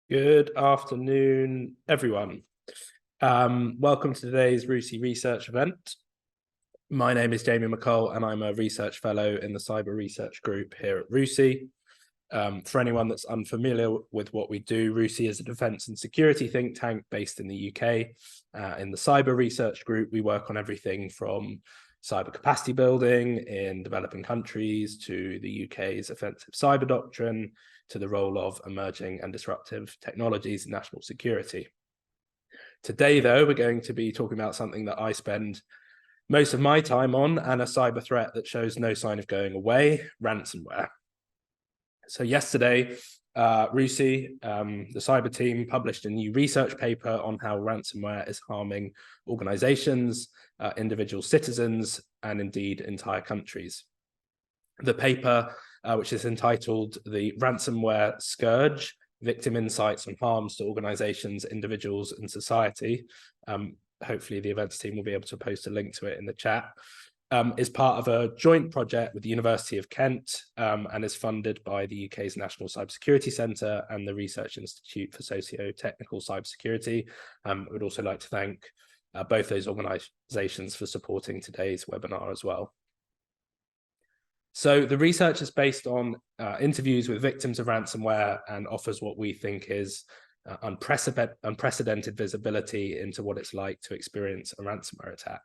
Good afternoon, everyone. Welcome to today's RUSI research event. My name is Jamie McColl, and I'm a research fellow in the cyber research group here at RUSI. For anyone that's unfamiliar with what we do, RUSI is a defense and security think tank based in the UK. In the cyber research group, we work on everything from cyber capacity building in developing countries to the UK's offensive cyber doctrine, to the role of emerging and disruptive technologies in national security. Today, though, we're going to be talking about something that I spend most of my time on, and a cyber threat that shows no sign of going away: ransomware. So yesterday, RUSI, the cyber team, published a new research paper on how ransomware is harming organizations, individual citizens, and indeed entire countries. The paper, which is entitled "The Ransomware Scourge: Victim Insights on Harms to Organizations, Individuals, and Society," hopefully the events team will be able to post a link to it in the chat, is part of a joint project with the University of Kent, and is funded by the UK's National Cybersecurity Centre and the Research Institute for Socio-Technical Cybersecurity. I would also like to thank both those organisations for supporting today's webinar as well. So the research is based on interviews with victims of ransomware and offers what we think is unprecedented visibility into what it's like to experience a ransomware attack.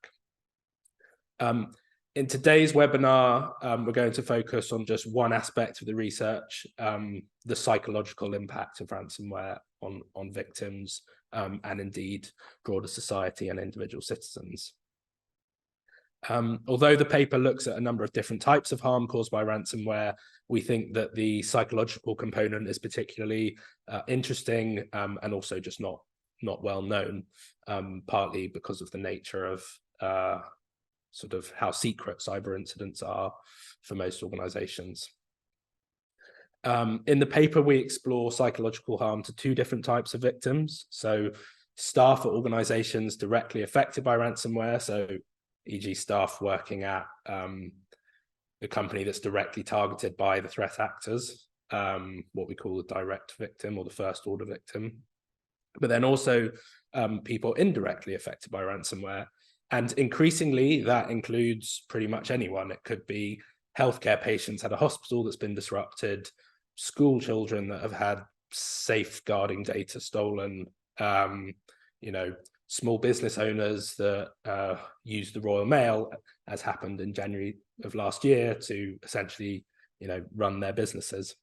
In today's webinar, we're going to focus on just one aspect of the research, the psychological impact of ransomware on victims, and indeed broader society and individual citizens. Although the paper looks at a number of different types of harm caused by ransomware, we think that the psychological component is particularly interesting, and also just not well known, partly because of the nature of sort of how secret cyber incidents are for most organizations. In the paper, we explore psychological harm to two different types of victims. So staff at organizations directly affected by ransomware, so e.g. staff working at a company that's directly targeted by the threat actors, what we call the direct victim or the first order victim. But then also people indirectly affected by ransomware. And increasingly, that includes pretty much anyone. It could be healthcare patients at a hospital that's been disrupted, school children that have had safeguarding data stolen, small business owners that use the Royal Mail, as happened in January of last year, to essentially, run their businesses.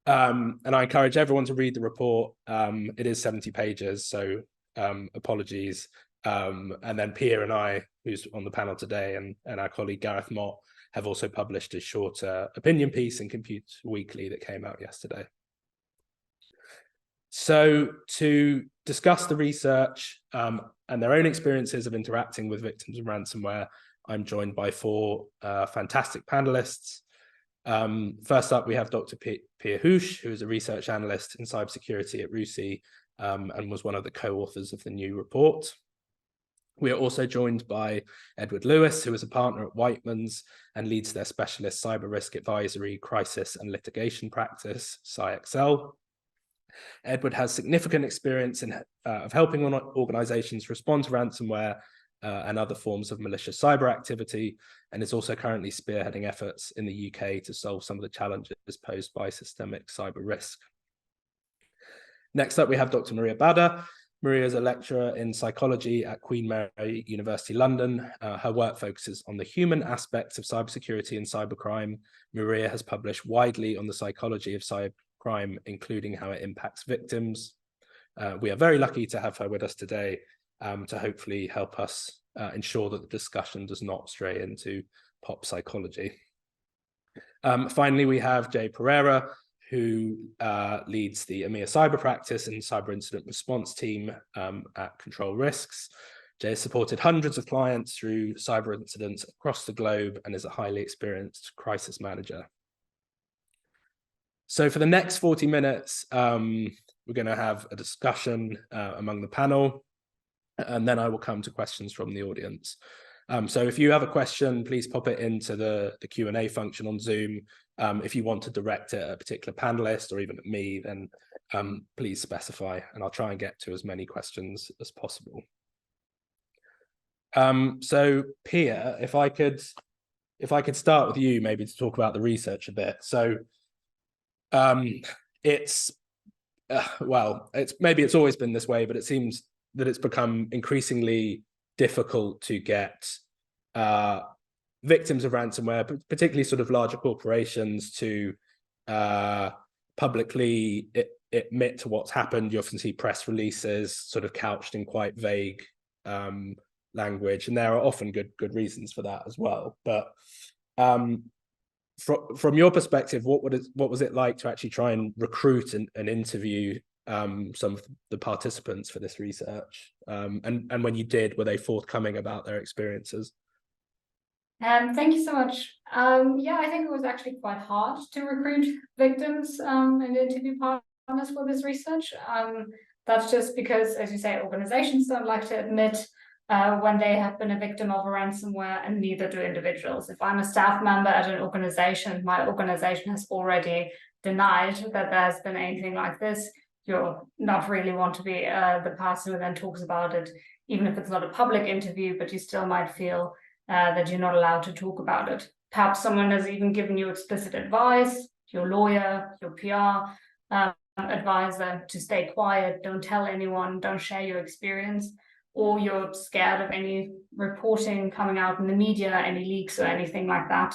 And I encourage everyone to read the report. It is 70 pages, so apologies. And then Pia and I, who's on the panel today, and our colleague Gareth Mott, have also published a short opinion piece in Computer Weekly that came out yesterday. So to discuss the research and their own experiences of interacting with victims of ransomware, I'm joined by four fantastic panelists. First up, we have Dr. Pia Hoosh, who is a research analyst in cybersecurity at RUSI, and was one of the co-authors of the new report. We are also joined by Edward Lewis, who is a partner at Whiteman's and leads their specialist cyber risk advisory, crisis and litigation practice, CyXL. Edward has significant experience of helping organizations respond to ransomware and other forms of malicious cyber activity, and is also currently spearheading efforts in the UK to solve some of the challenges posed by systemic cyber risk. Next up, we have Dr. Maria Bada. Maria is a lecturer in psychology at Queen Mary University London. Her work focuses on the human aspects of cybersecurity and cybercrime. Maria has published widely on the psychology of cybercrime, including how it impacts victims. We are very lucky to have her with us today to hopefully help us ensure that the discussion does not stray into pop psychology. Finally, we have Jay Pereira, who leads the EMEA cyber practice and cyber incident response team at Control Risks. Jay has supported hundreds of clients through cyber incidents across the globe and is a highly experienced crisis manager. So for the next 40 minutes, we're going to have a discussion among the panel, and then I will come to questions from the audience. So if you have a question, please pop it into the Q&A function on Zoom. If you want to direct it at a particular panelist or even at me, then please specify, and I'll try and get to as many questions as possible. So Pia, if I could start with you, maybe to talk about the research a bit. So it's maybe it's always been this way, but it seems that it's become increasingly difficult to get victims of ransomware, particularly sort of larger corporations, to publicly admit to what's happened. You often see press releases sort of couched in quite vague language, and there are often good reasons for that as well. But from your perspective, what was it like to actually try and recruit and interview some of the participants for this research? And when you did, were they forthcoming about their experiences? Thank you so much. Yeah, I think it was actually quite hard to recruit victims and interview partners for this research. That's just because, as you say, organizations don't like to admit when they have been a victim of a ransomware, and neither do individuals. If I'm a staff member at an organization, my organization has already denied that there's been anything like this. You'll not really want to be the person who then talks about it, even if it's not a public interview, but you still might feel that you're not allowed to talk about it. Perhaps someone has even given you explicit advice, your lawyer, your PR advisor, to stay quiet, don't tell anyone, don't share your experience, or you're scared of any reporting coming out in the media, any leaks or anything like that.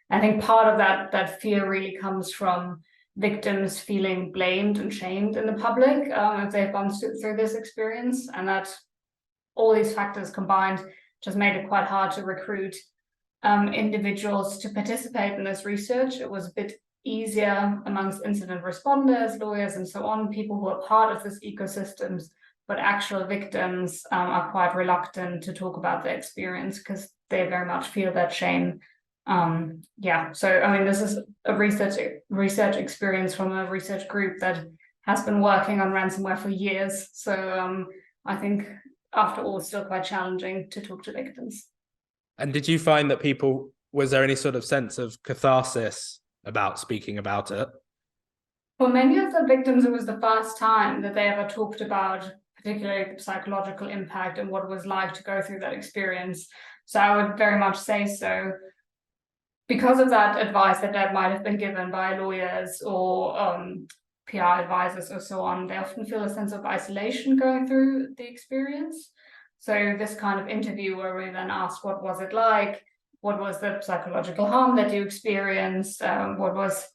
I think part of that fear really comes from victims feeling blamed and shamed in the public if they've gone through this experience, and that all these factors combined just made it quite hard to recruit individuals to participate in this research. It was a bit easier amongst incident responders, lawyers, and so on, people who are part of this ecosystems, but actual victims are quite reluctant to talk about their experience because they very much feel that shame. Yeah, so I mean, this is a research experience from a research group that has been working on ransomware for years. So I think after all, it's still quite challenging to talk to victims. And did you find that was there any sort of sense of catharsis about speaking about it? For many of the victims, it was the first time that they ever talked about particularly psychological impact and what it was like to go through that experience. So I would very much say so. Because of that advice that might have been given by lawyers or PR advisors or so on, they often feel a sense of isolation going through the experience. So this kind of interview where we then ask, what was it like? What was the psychological harm that you experienced? What was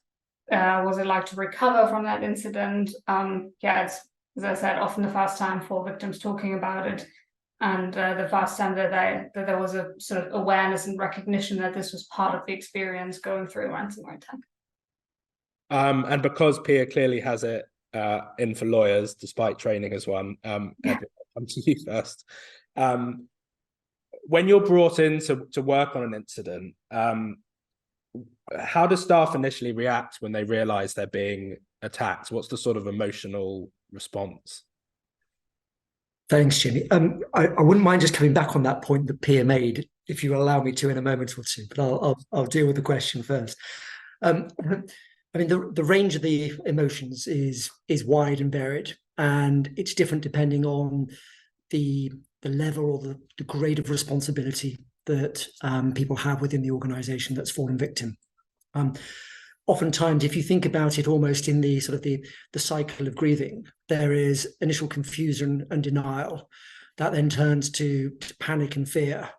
it like to recover from that incident? Yeah, it's, as I said, often the first time for victims talking about it, and the first time that there was a sort of awareness and recognition that this was part of the experience going through a ransomware attack. And because Pia clearly has it in for lawyers, despite training as one, Ed, I'll come to you first. When you're brought in to work on an incident, how do staff initially react when they realize they're being attacked? What's the sort of emotional response? Thanks, Jimmy. I wouldn't mind just coming back on that point that Pia made, if you allow me to, in a moment or two, but I'll deal with the question first. I mean, the range of the emotions is wide and varied, and it's different depending on the level or the grade of responsibility that people have within the organization that's fallen victim. Oftentimes, if you think about it almost in the sort of the cycle of grieving, there is initial confusion and denial that then turns to panic and fear,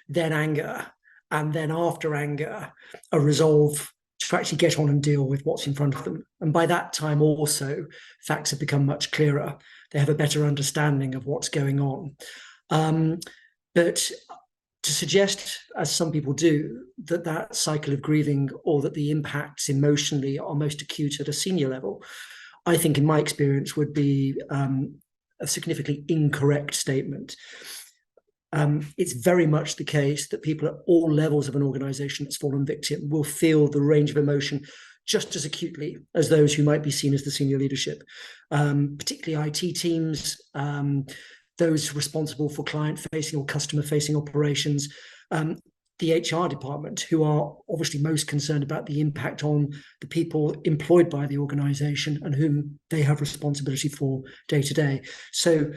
then anger, and then after anger, a resolve to actually get on and deal with what's in front of them. And by that time also, facts have become much clearer. They have a better understanding of what's going on. But to suggest, as some people do, that cycle of grieving or that the impacts emotionally are most acute at a senior level, I think in my experience would be a significantly incorrect statement. It's very much the case that people at all levels of an organization that's fallen victim will feel the range of emotion just as acutely as those who might be seen as the senior leadership, particularly IT teams, those responsible for client-facing or customer-facing operations, the HR department, who are obviously most concerned about the impact on the people employed by the organization and whom they have responsibility for day to day. So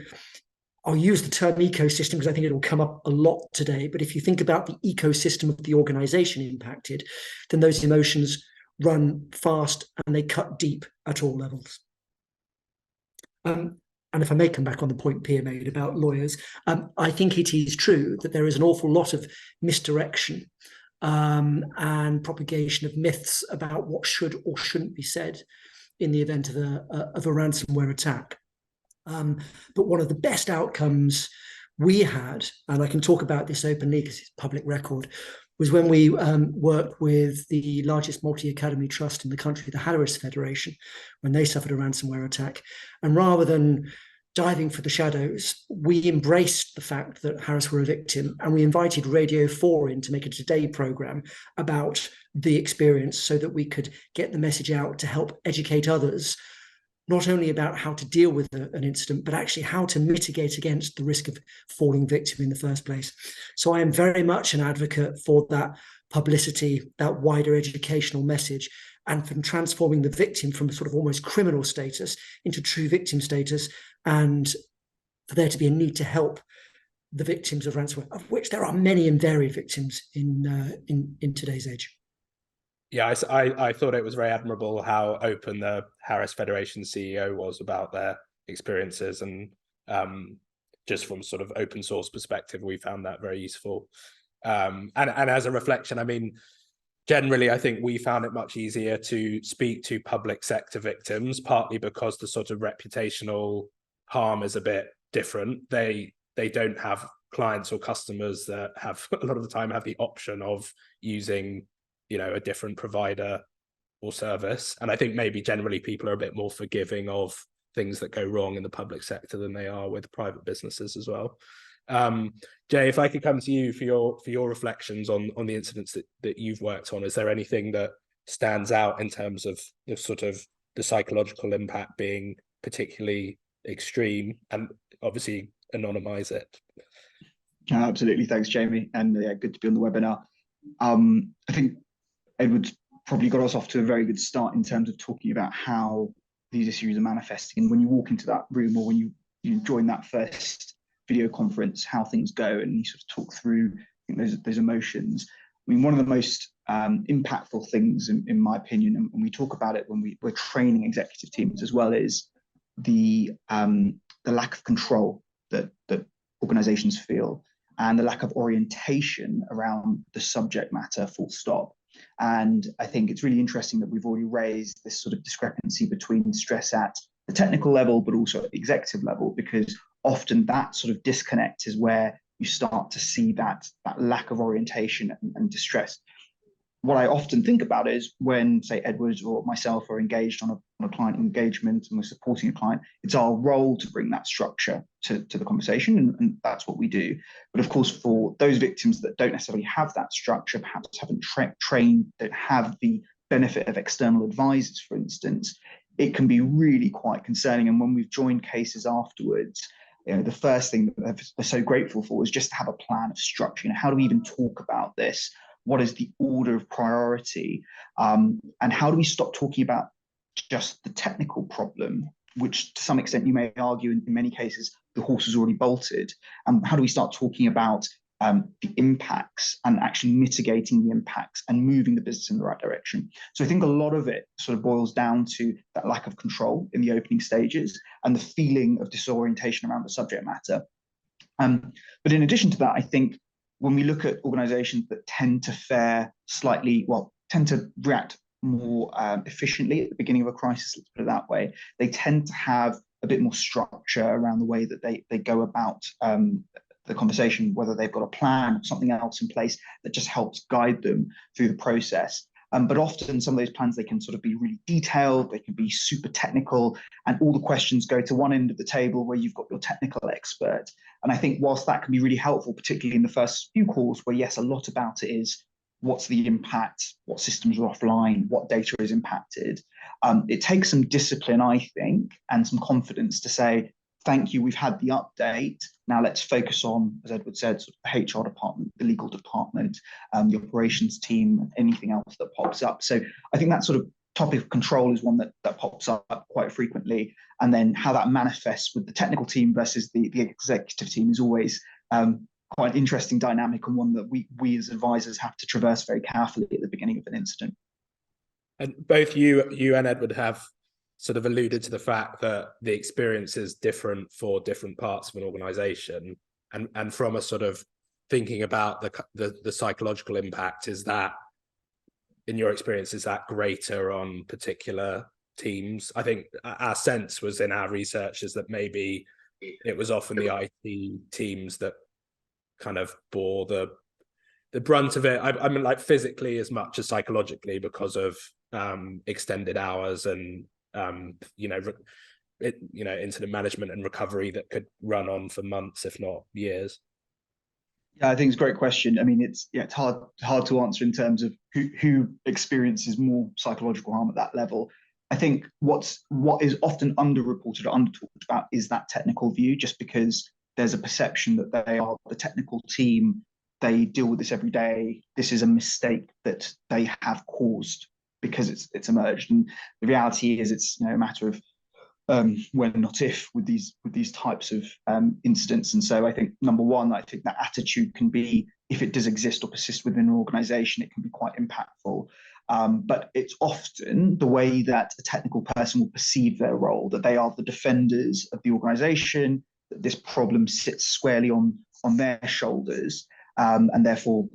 I'll use the term ecosystem because I think it'll come up a lot today. But if you think about the ecosystem of the organization impacted, then those emotions run fast and they cut deep at all levels. And if I may come back on the point Pia made about lawyers, I think it is true that there is an awful lot of misdirection and propagation of myths about what should or shouldn't be said in the event of a ransomware attack. But one of the best outcomes we had, and I can talk about this openly because it's public record, was when we worked with the largest multi-academy trust in the country, the Harris Federation, when they suffered a ransomware attack. And rather than diving for the shadows, we embraced the fact that Harris were a victim, and we invited Radio 4 in to make a Today program about the experience so that we could get the message out to help educate others, not only about how to deal with an incident, but actually how to mitigate against the risk of falling victim in the first place. So I am very much an advocate for that publicity, that wider educational message, and from transforming the victim from sort of almost criminal status into true victim status, and for there to be a need to help the victims of ransomware, of which there are many and varied victims in today's age. Yeah, I thought it was very admirable how open the Harris Federation CEO was about their experiences, and just from sort of open source perspective, we found that very useful. And as a reflection, I mean, generally, I think we found it much easier to speak to public sector victims, partly because the sort of reputational harm is a bit different. They don't have clients or customers that have a lot of the time have the option of using, you know, a different provider or service. And I think maybe generally people are a bit more forgiving of things that go wrong in the public sector than they are with private businesses as well. Jay, if I could come to you for your reflections on the incidents that you've worked on, is there anything that stands out in terms of the sort of the psychological impact being particularly extreme, and obviously anonymize it? Absolutely, thanks Jamie, and yeah, good to be on the webinar. I think Edward's probably got us off to a very good start in terms of talking about how these issues are manifesting, and when you walk into that room or when you join that first video conference, how things go, and you sort of talk through, I think, those emotions. I mean, one of the most impactful things, in my opinion, and we talk about it when we're training executive teams as well, is the lack of control that organizations feel, and the lack of orientation around the subject matter, full stop. And I think it's really interesting that we've already raised this sort of discrepancy between stress at the technical level, but also at the executive level, because often that sort of disconnect is where you start to see that lack of orientation and distress. What I often think about is when, say, Edward or myself are engaged on a client engagement and we're supporting a client, it's our role to bring that structure to the conversation, and that's what we do. But of course, for those victims that don't necessarily have that structure, perhaps haven't trained, don't have the benefit of external advisors, for instance, it can be really quite concerning. And when we've joined cases afterwards, you know, the first thing that they're so grateful for is just to have a plan of structure. You know, how do we even talk about this? What is the order of priority? And how do we stop talking about just the technical problem, which to some extent you may argue in many cases the horse is already bolted? And how do we start talking about the impacts and actually mitigating the impacts and moving the business in the right direction? So I think a lot of it sort of boils down to that lack of control in the opening stages and the feeling of disorientation around the subject matter. But in addition to that, I think when we look at organizations that tend to tend to react more efficiently at the beginning of a crisis, let's put it that way, they tend to have a bit more structure around the way that they go about the conversation, whether they've got a plan or something else in place that just helps guide them through the process. But often some of those plans, they can sort of be really detailed, they can be super technical, and all the questions go to one end of the table where you've got your technical expert. And I think whilst that can be really helpful, particularly in the first few calls, where yes, a lot about it is what's the impact, what systems are offline, what data is impacted, it takes some discipline, I think, and some confidence to say, thank you, we've had the update. Now let's focus on, as Edward said, sort of the HR department, the legal department, the operations team, anything else that pops up. So I think that sort of topic of control is one that pops up quite frequently. And then how that manifests with the technical team versus the executive team is always quite an interesting dynamic, and one that we as advisors have to traverse very carefully at the beginning of an incident. And both you and Edward have sort of alluded to the fact that the experience is different for different parts of an organization, and from a sort of thinking about the psychological impact, is that, in your experience, is that greater on particular teams? I think our sense was in our research is that maybe it was often the IT teams that kind of bore the brunt of it. I mean, like physically as much as psychologically, because of extended hours and incident management and recovery that could run on for months, if not years. Yeah, I think it's a great question. I mean, it's hard to answer in terms of who experiences more psychological harm at that level. I think what is often underreported or under-talked about is that technical view, just because there's a perception that they are the technical team, they deal with this every day, this is a mistake that they have caused because it's emerged. And the reality is it's a matter of when, not if, with these types of incidents. And so I think, number one, I think that attitude can be, if it does exist or persist within an organization, it can be quite impactful. But it's often the way that a technical person will perceive their role, that they are the defenders of the organization, that this problem sits squarely on their shoulders. And therefore,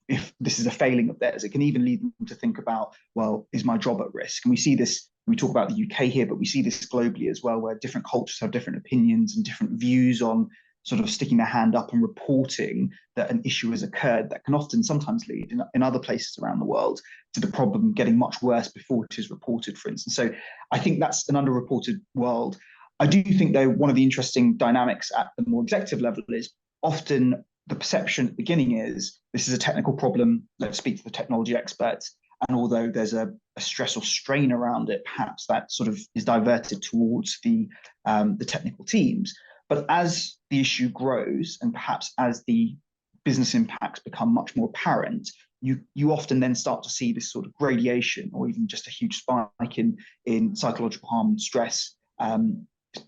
if this is a failing of theirs, it can even lead them to think about, well, is my job at risk? And we see this, we talk about the UK here, but we see this globally as well, where different cultures have different opinions and different views on sort of sticking their hand up and reporting that an issue has occurred, that can often sometimes lead in other places around the world to the problem getting much worse before it is reported, for instance. So I think that's an underreported world. I do think, though, one of the interesting dynamics at the more executive level is often the perception at the beginning is this is a technical problem, let's speak to the technology experts. And although there's a stress or strain around it, perhaps that sort of is diverted towards the technical teams. But as the issue grows, and perhaps as the business impacts become much more apparent, you often then start to see this sort of gradation, or even just a huge spike in psychological harm and stress,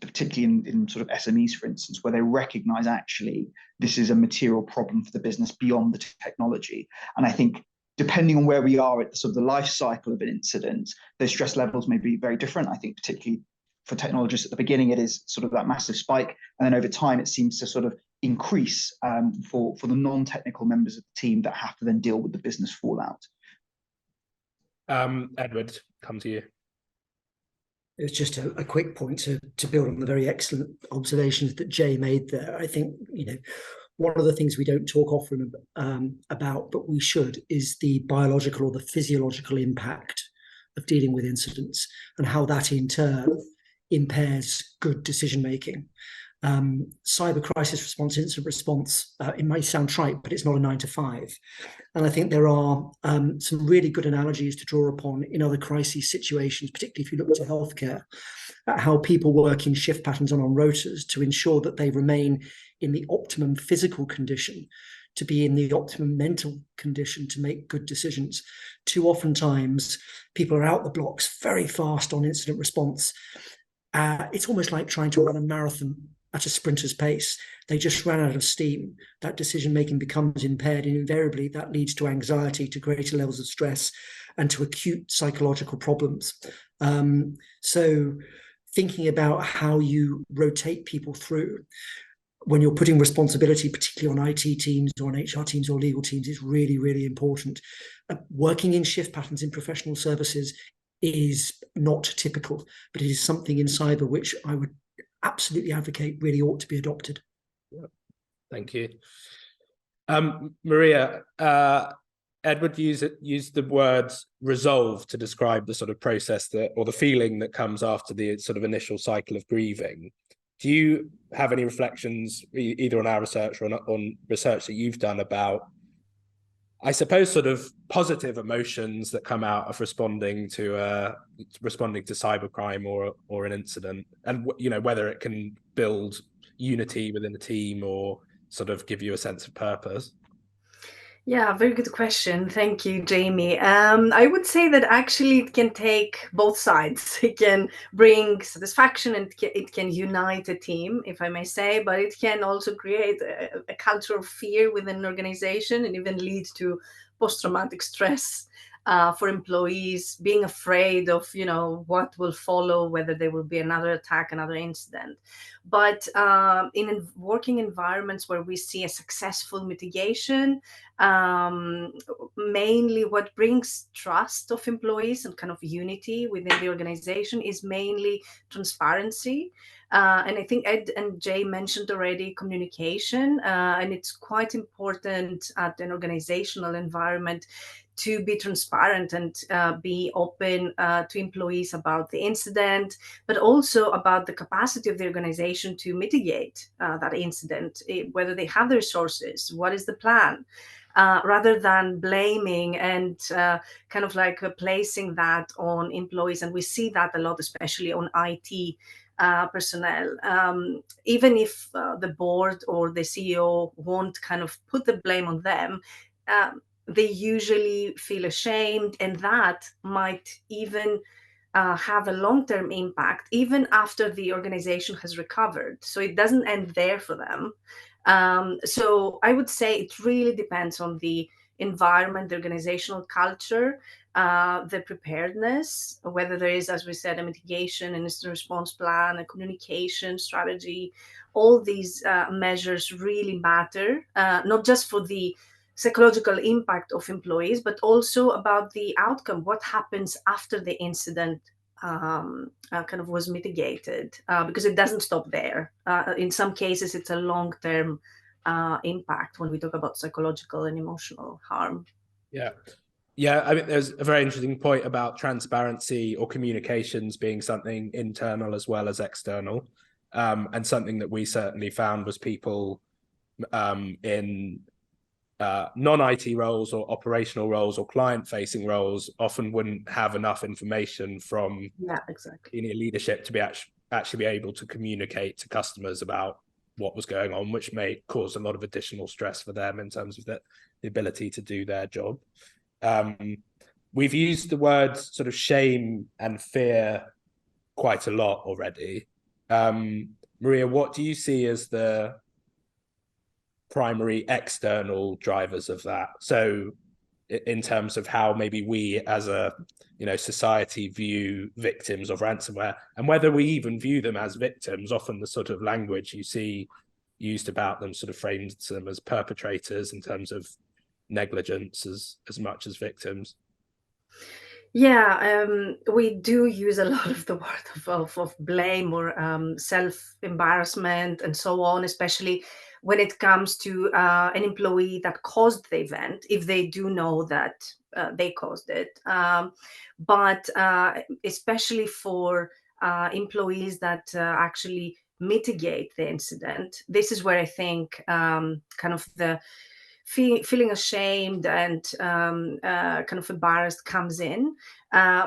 particularly in sort of SMEs, for instance, where they recognize actually this is a material problem for the business beyond the technology. And I think, depending on where we are at the sort of the life cycle of an incident, those stress levels may be very different. I think particularly for technologists at the beginning, it is sort of that massive spike. And then over time, it seems to sort of increase for the non-technical members of the team that have to then deal with the business fallout. Edward, come to you. It's just a quick point to build on the very excellent observations that Jay made there. I think, one of the things we don't talk often about, but we should, is the biological or the physiological impact of dealing with incidents, and how that in turn impairs good decision making. Cyber crisis response, incident response, it might sound trite, but it's not a 9 to 5. And I think there are some really good analogies to draw upon in other crisis situations, particularly if you look to healthcare, at how people work in shift patterns and on rotas to ensure that they remain in the optimum physical condition, to be in the optimum mental condition to make good decisions. Too oftentimes, people are out the blocks very fast on incident response. It's almost like trying to run a marathon at a sprinter's pace. They just ran out of steam. That decision-making becomes impaired, and invariably that leads to anxiety, to greater levels of stress, and to acute psychological problems. So thinking about how you rotate people through when you're putting responsibility, particularly on IT teams or on HR teams or legal teams, is really, really important. Working in shift patterns in professional services is not typical, but it is something in cyber which I would absolutely advocate really ought to be adopted. Thank you. Maria, Edward used the word resolve to describe the sort of process or the feeling that comes after the sort of initial cycle of grieving. Do you have any reflections either on our research or on research that you've done about I suppose, sort of positive emotions that come out of responding to cybercrime or an incident, and whether it can build unity within a team or sort of give you a sense of purpose. Yeah, very good question. Thank you, Jamie. I would say that actually it can take both sides. It can bring satisfaction and it can unite a team, if I may say, but it can also create a culture of fear within an organization and even lead to post-traumatic stress for employees, being afraid of, what will follow, whether there will be another attack, another incident. But in working environments where we see a successful mitigation, mainly what brings trust of employees and kind of unity within the organization is mainly transparency. And I think Ed and Jay mentioned already communication, and it's quite important at an organizational environment to be transparent and be open to employees about the incident, but also about the capacity of the organization to mitigate that incident, whether they have the resources, what is the plan, rather than blaming and kind of like placing that on employees. And we see that a lot, especially on IT personnel. Even if the board or the CEO won't kind of put the blame on them, they usually feel ashamed, and that might even have a long-term impact even after the organization has recovered. So it doesn't end there for them. So I would say it really depends on the environment, the organizational culture, the preparedness, whether there is, as we said, a mitigation, an incident response plan, a communication strategy. All these measures really matter, not just for the psychological impact of employees, but also about the outcome, what happens after the incident kind of was mitigated, because it doesn't stop there. In some cases, it's a long-term impact when we talk about psychological and emotional harm. Yeah, I mean, there's a very interesting point about transparency or communications being something internal as well as external, and something that we certainly found was people in non-IT roles or operational roles or client-facing roles often wouldn't have enough information from senior leadership to be actually be able to communicate to customers about what was going on, which may cause a lot of additional stress for them in terms of the ability to do their job. We've used the words sort of shame and fear quite a lot already. Maria, what do you see as the primary external drivers of that? So in terms of how maybe we as a society view victims of ransomware, and whether we even view them as victims, often the sort of language you see used about them sort of frames them as perpetrators in terms of negligence as much as victims. Yeah, we do use a lot of the word of blame or self-embarrassment and so on, especially when it comes to an employee that caused the event, if they do know that they caused it. But especially for employees that actually mitigate the incident, this is where I think kind of the feeling ashamed and kind of embarrassed comes in,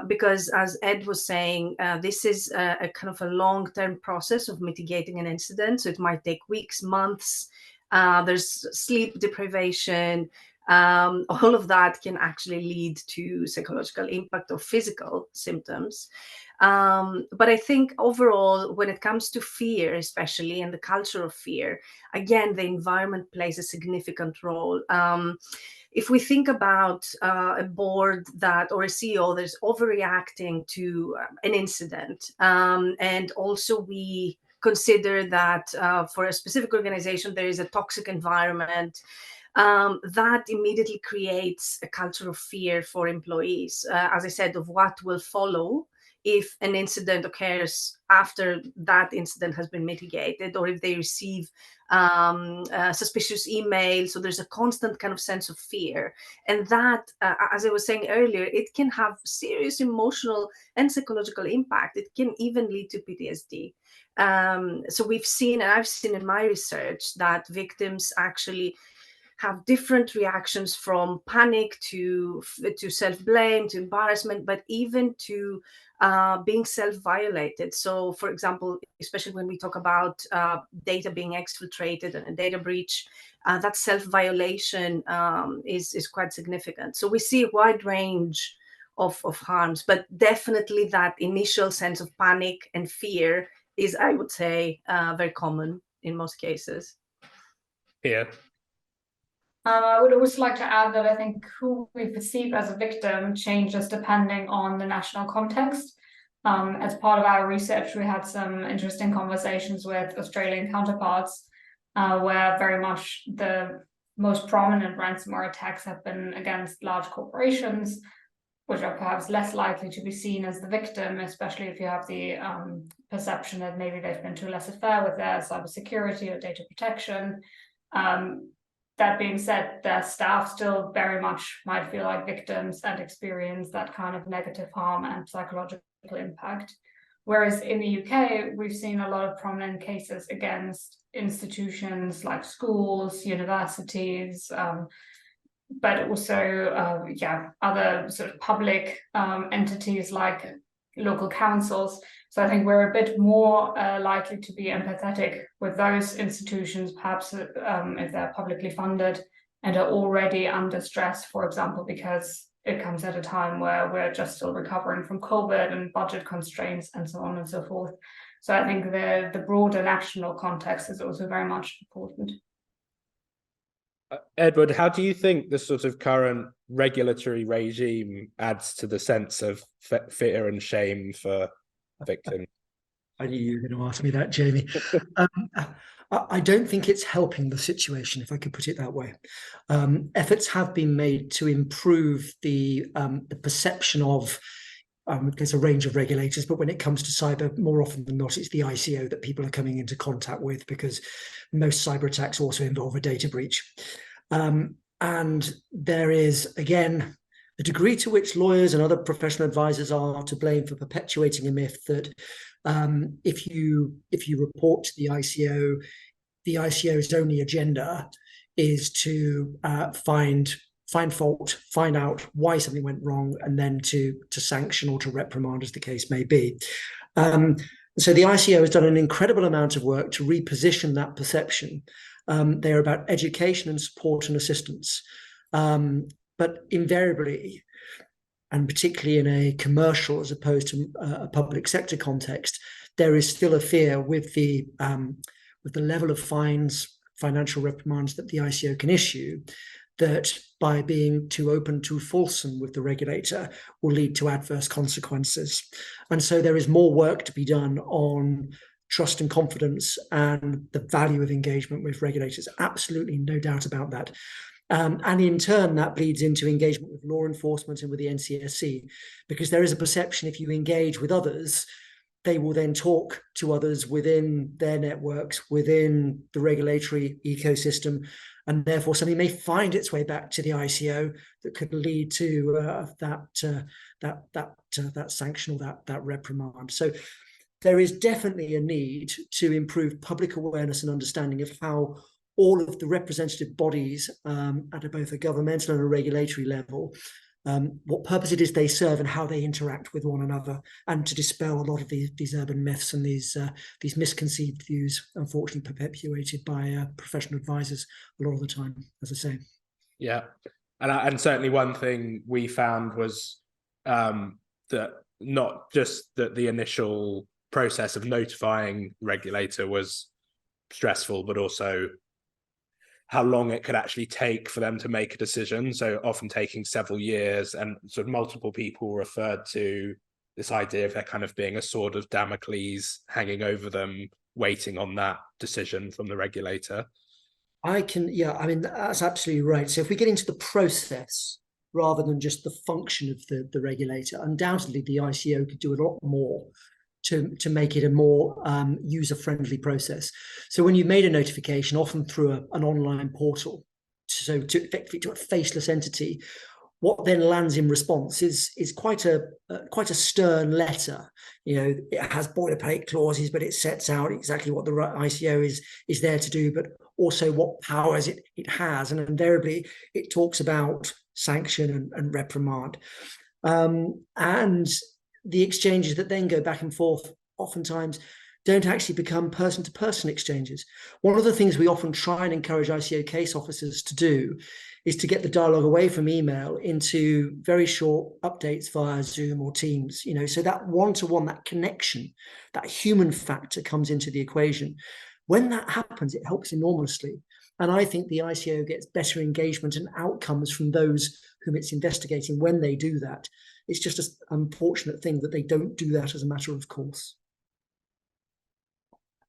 because as Ed was saying, this is a kind of a long-term process of mitigating an incident. So it might take weeks, months. There's sleep deprivation. All of that can actually lead to psychological impact or physical symptoms. But I think overall, when it comes to fear, especially, and the culture of fear, again, the environment plays a significant role. If we think about a board or a CEO that is overreacting to an incident, and also we consider that for a specific organization, there is a toxic environment, that immediately creates a culture of fear for employees, as I said, of what will follow if an incident occurs after that incident has been mitigated, or if they receive suspicious emails. So there's a constant kind of sense of fear. And that, as I was saying earlier, it can have serious emotional and psychological impact. It can even lead to PTSD. So we've seen, and I've seen in my research, that victims actually have different reactions, from panic to self-blame to embarrassment, but even to being self-violated. So, for example, especially when we talk about data being exfiltrated and a data breach, that self-violation is quite significant. So we see a wide range of harms, but definitely that initial sense of panic and fear is, I would say, very common in most cases. Yeah. I would also like to add that I think who we perceive as a victim changes depending on the national context. As part of our research, we had some interesting conversations with Australian counterparts, where very much the most prominent ransomware attacks have been against large corporations, which are perhaps less likely to be seen as the victim, especially if you have the perception that maybe they've been too laissez-faire with their cybersecurity or data protection. That being said, their staff still very much might feel like victims and experience that kind of negative harm and psychological impact. Whereas in the UK, we've seen a lot of prominent cases against institutions like schools, universities, but also, other sort of public entities like local councils. So I think we're a bit more likely to be empathetic with those institutions, perhaps if they're publicly funded and are already under stress, for example, because it comes at a time where we're just still recovering from COVID and budget constraints and so on and so forth. So I think the broader national context is also very much important. Edward, how do you think the sort of current regulatory regime adds to the sense of fear and shame for victims? I knew you were going to ask me that, Jamie. I don't think it's helping the situation, if I could put it that way. Efforts have been made to improve the perception of, there's a range of regulators, but when it comes to cyber, more often than not, it's the ICO that people are coming into contact with, because most cyber attacks also involve a data breach. And there is, again, the degree to which lawyers and other professional advisors are to blame for perpetuating a myth that if you report to the ICO's only agenda is to find fault, find out why something went wrong, and then to sanction or to reprimand, as the case may be. So the ICO has done an incredible amount of work to reposition that perception. They are about education and support and assistance. But invariably, and particularly in a commercial as opposed to a public sector context, there is still a fear with the level of fines, financial reprimands that the ICO can issue, that by being too open, too fulsome with the regulator will lead to adverse consequences. And so there is more work to be done on trust and confidence and the value of engagement with regulators. Absolutely, no doubt about that. And in turn, that bleeds into engagement with law enforcement and with the NCSC, because there is a perception if you engage with others, they will then talk to others within their networks, within the regulatory ecosystem, and therefore something may find its way back to the ICO that could lead to that sanction or that reprimand. So there is definitely a need to improve public awareness and understanding of how all of the representative bodies at both a governmental and a regulatory level, what purpose it is they serve and how they interact with one another, and to dispel a lot of these urban myths and these misconceived views, unfortunately perpetuated by professional advisors a lot of the time, as I say. Yeah, and certainly one thing we found was that not just that the initial process of notifying regulator was stressful, but also how long it could actually take for them to make a decision. So often taking several years, and sort of multiple people referred to this idea of there kind of being a sword of Damocles hanging over them, waiting on that decision from the regulator. I mean, that's absolutely right. So if we get into the process rather than just the function of the regulator, undoubtedly the ICO could do a lot more to make it a more user-friendly process. So when you made a notification, often through an online portal, so effectively to a faceless entity, what then lands in response is quite a stern letter. It has boilerplate clauses, but it sets out exactly what the ICO is there to do, but also what powers it has, and invariably it talks about sanction and reprimand. And the exchanges that then go back and forth oftentimes don't actually become person-to-person exchanges. One of the things we often try and encourage ICO case officers to do is to get the dialogue away from email into very short updates via Zoom or Teams, so that one-to-one, that connection, that human factor comes into the equation. When that happens, it helps enormously. And I think the ICO gets better engagement and outcomes from those whom it's investigating when they do that. It's just an unfortunate thing that they don't do that as a matter of course.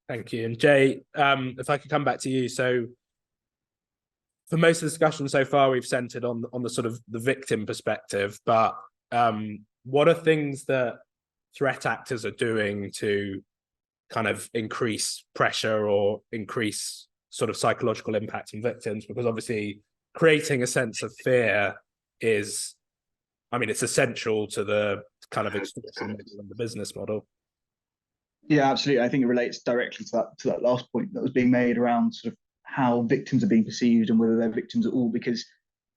Thank you. And Jay, if I could come back to you. So for most of the discussion so far, we've centered on the sort of the victim perspective, but what are things that threat actors are doing to kind of increase pressure or increase sort of psychological impact on victims? Because obviously creating a sense of fear is, it's essential to the kind of extortion of the business model. Yeah, absolutely. I think it relates directly to that last point that was being made around sort of how victims are being perceived and whether they're victims at all. Because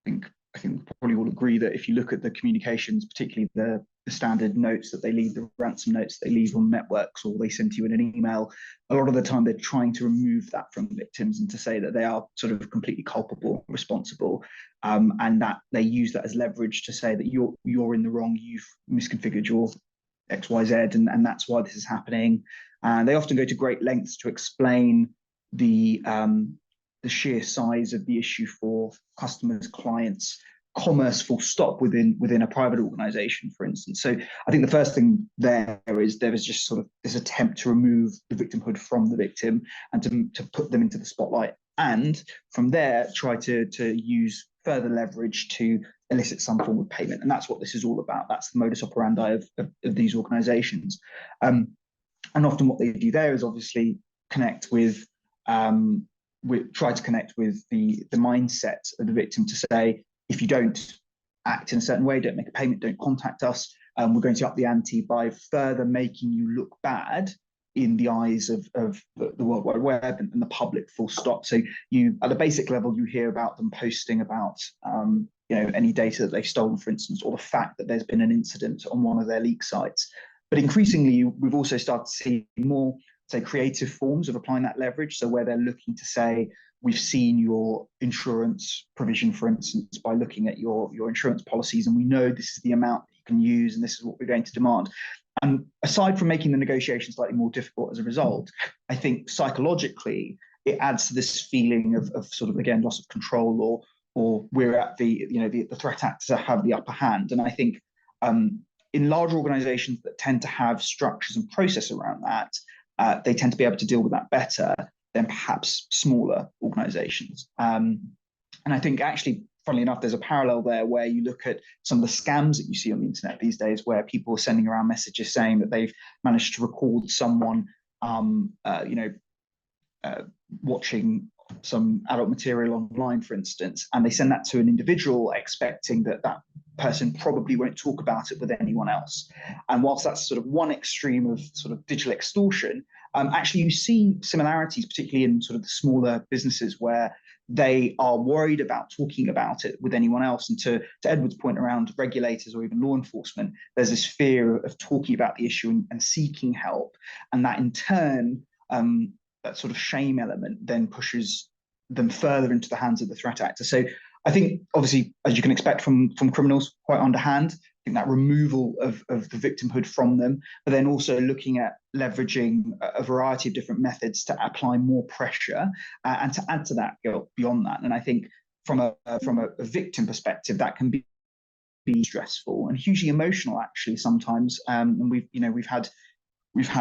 I think we probably all agree that if you look at the communications, particularly the standard notes that they leave, the ransom notes they leave on networks, or they send to you in an email, a lot of the time they're trying to remove that from victims and to say that they are sort of completely culpable, responsible, and that they use that as leverage to say that you're in the wrong, you've misconfigured your XYZ, and that's why this is happening. And they often go to great lengths to explain the sheer size of the issue for customers, clients, commerce, full stop, within a private organization, for instance. So I think the first thing there is just sort of this attempt to remove the victimhood from the victim and to put them into the spotlight, and from there try to use further leverage to elicit some form of payment. And that's what this is all about. That's the modus operandi of these organizations. And often what they do there is obviously connect with try to connect with the mindset of the victim to say, if you don't act in a certain way, don't make a payment, don't contact us, we're going to up the ante by further making you look bad in the eyes of the World Wide Web and the public, full stop. So you, at a basic level, you hear about them posting about any data that they've stolen, for instance, or the fact that there's been an incident on one of their leak sites. But increasingly, we've also started to see more, say, creative forms of applying that leverage. So where they're looking to say, we've seen your insurance provision, for instance, by looking at your insurance policies, and we know this is the amount that you can use, and this is what we're going to demand. And aside from making the negotiation slightly more difficult as a result, I think psychologically it adds to this feeling of sort of, again, loss of control, or we're at the threat actors have the upper hand. And I think in large organizations that tend to have structures and process around that, they tend to be able to deal with that better than perhaps smaller organizations. And I think actually, funnily enough, there's a parallel there where you look at some of the scams that you see on the internet these days, where people are sending around messages saying that they've managed to record someone, watching some adult material online, for instance, and they send that to an individual expecting that that person probably won't talk about it with anyone else. And whilst that's sort of one extreme of sort of digital extortion, actually you see similarities, particularly in sort of the smaller businesses where they are worried about talking about it with anyone else. And to Edward's point around regulators or even law enforcement, there's this fear of talking about the issue and seeking help. And that in turn, that sort of shame element then pushes them further into the hands of the threat actor. So I think, obviously, as you can expect from criminals, quite underhand. I think that removal of the victimhood from them, but then also looking at leveraging a variety of different methods to apply more pressure and to add to that beyond that. And I think from a victim perspective, that can be stressful and hugely emotional, actually, sometimes. And we've had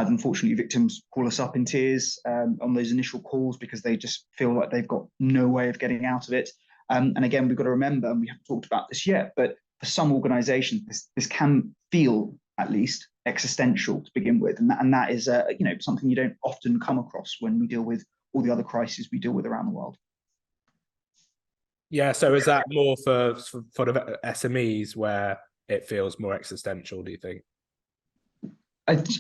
unfortunately victims call us up in tears on those initial calls because they just feel like they've got no way of getting out of it. And again, we've got to remember, and we haven't talked about this yet, but for some organizations, this can feel at least existential to begin with. And that is something you don't often come across when we deal with all the other crises we deal with around the world. Yeah, so is that more for sort of SMEs where it feels more existential, do you think?